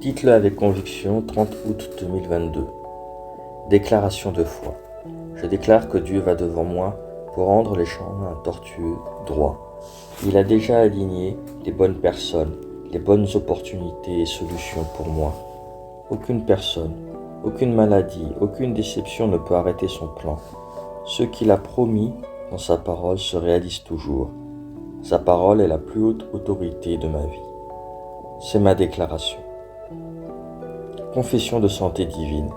Dites-le avec conviction, 30 août 2022. Déclaration de foi. Je déclare que Dieu va devant moi pour rendre les chemins tortueux droits. Il a déjà aligné les bonnes personnes, les bonnes opportunités et solutions pour moi. Aucune personne, aucune maladie, aucune déception ne peut arrêter son plan. Ce qu'il a promis dans sa parole se réalise toujours. Sa parole est la plus haute autorité de ma vie. C'est ma déclaration. Confession de santé divine.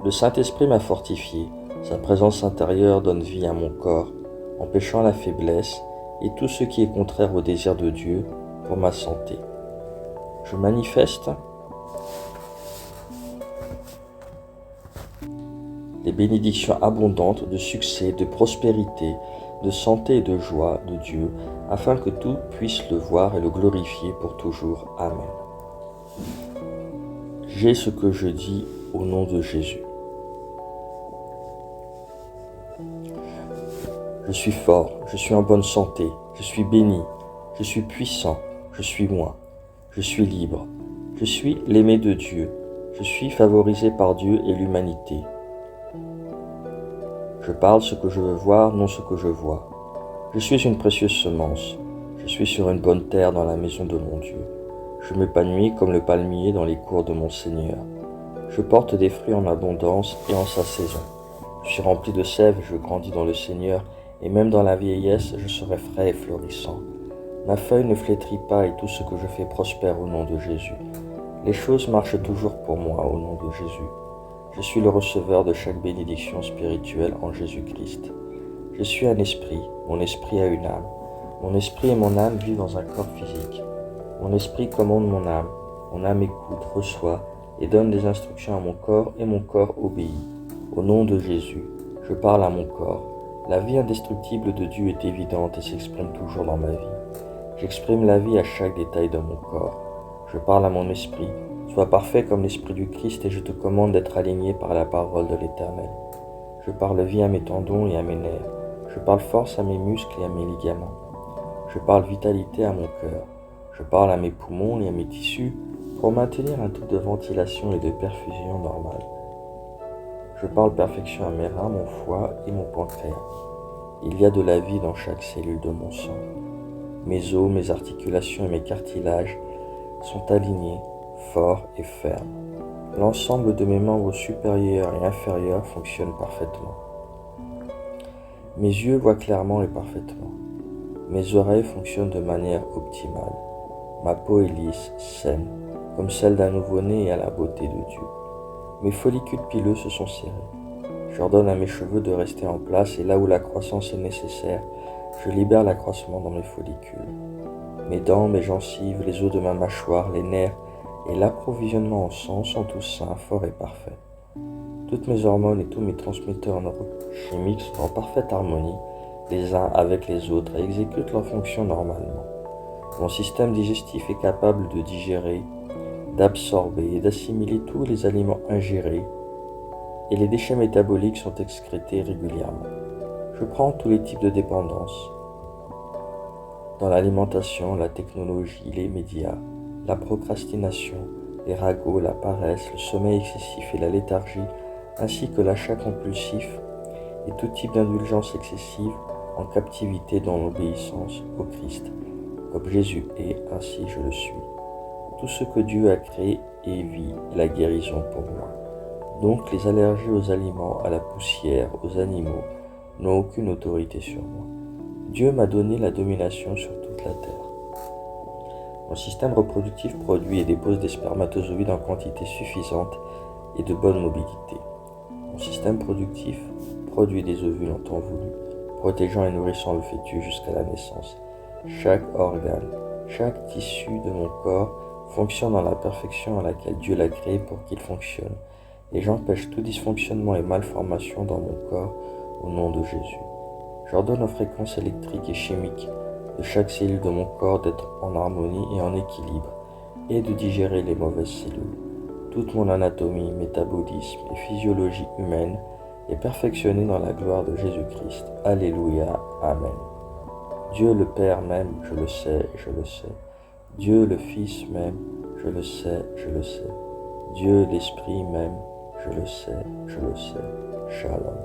Le Saint-Esprit m'a fortifié, sa présence intérieure donne vie à mon corps, empêchant la faiblesse et tout ce qui est contraire au désir de Dieu pour ma santé. Je manifeste les bénédictions abondantes de succès, de prospérité, de santé et de joie de Dieu, afin que tout puisse le voir et le glorifier pour toujours. Amen. J'ai ce que je dis au nom de Jésus. Je suis fort, je suis en bonne santé, je suis béni, je suis puissant, je suis moi, je suis libre, je suis l'aimé de Dieu, je suis favorisé par Dieu et l'humanité. Je parle ce que je veux voir, non ce que je vois. Je suis une précieuse semence, je suis sur une bonne terre dans la maison de mon Dieu. Je m'épanouis comme le palmier dans les cours de mon Seigneur. Je porte des fruits en abondance et en sa saison. Je suis rempli de sève et je grandis dans le Seigneur, et même dans la vieillesse, je serai frais et florissant. Ma feuille ne flétrit pas et tout ce que je fais prospère au nom de Jésus. Les choses marchent toujours pour moi au nom de Jésus. Je suis le receveur de chaque bénédiction spirituelle en Jésus-Christ. Je suis un esprit, mon esprit a une âme. Mon esprit et mon âme vivent dans un corps physique. Mon esprit commande mon âme écoute, reçoit et donne des instructions à mon corps et mon corps obéit. Au nom de Jésus, je parle à mon corps. La vie indestructible de Dieu est évidente et s'exprime toujours dans ma vie. J'exprime la vie à chaque détail de mon corps. Je parle à mon esprit. Sois parfait comme l'esprit du Christ et je te commande d'être aligné par la parole de l'Éternel. Je parle vie à mes tendons et à mes nerfs. Je parle force à mes muscles et à mes ligaments. Je parle vitalité à mon cœur. Je parle à mes poumons et à mes tissus pour maintenir un taux de ventilation et de perfusion normal. Je parle perfection à mes reins, mon foie et mon pancréas. Il y a de la vie dans chaque cellule de mon sang. Mes os, mes articulations et mes cartilages sont alignés, forts et fermes. L'ensemble de mes membres supérieurs et inférieurs fonctionne parfaitement. Mes yeux voient clairement et parfaitement. Mes oreilles fonctionnent de manière optimale. Ma peau est lisse, saine, comme celle d'un nouveau-né et à la beauté de Dieu. Mes follicules pileux se sont serrés. J'ordonne à mes cheveux de rester en place et là où la croissance est nécessaire, je libère l'accroissement dans mes follicules. Mes dents, mes gencives, les os de ma mâchoire, les nerfs et l'approvisionnement en sang sont tous sains, forts et parfaits. Toutes mes hormones et tous mes transmetteurs neurochimiques sont en parfaite harmonie les uns avec les autres et exécutent leurs fonctions normalement. Mon système digestif est capable de digérer, d'absorber et d'assimiler tous les aliments ingérés et les déchets métaboliques sont excrétés régulièrement. Je prends tous les types de dépendance dans l'alimentation, la technologie, les médias, la procrastination, les ragots, la paresse, le sommeil excessif et la léthargie, ainsi que l'achat compulsif et tout type d'indulgence excessive en captivité dans l'obéissance au Christ. Comme Jésus est, ainsi je le suis. Tout ce que Dieu a créé et vit est la guérison pour moi. Donc les allergies aux aliments, à la poussière, aux animaux n'ont aucune autorité sur moi. Dieu m'a donné la domination sur toute la terre. Mon système reproductif produit et dépose des spermatozoïdes en quantité suffisante et de bonne mobilité. Mon système productif produit des ovules en temps voulu, protégeant et nourrissant le fœtus jusqu'à la naissance. Chaque organe, chaque tissu de mon corps fonctionne dans la perfection à laquelle Dieu l'a créé pour qu'il fonctionne, et j'empêche tout dysfonctionnement et malformation dans mon corps au nom de Jésus. J'ordonne aux fréquences électriques et chimiques de chaque cellule de mon corps d'être en harmonie et en équilibre, et de digérer les mauvaises cellules. Toute mon anatomie, métabolisme et physiologie humaine est perfectionnée dans la gloire de Jésus-Christ. Alléluia. Amen. Dieu le Père m'aime, je le sais, je le sais. Dieu le Fils m'aime, je le sais, je le sais. Dieu, l'Esprit même, je le sais, je le sais. Shalom.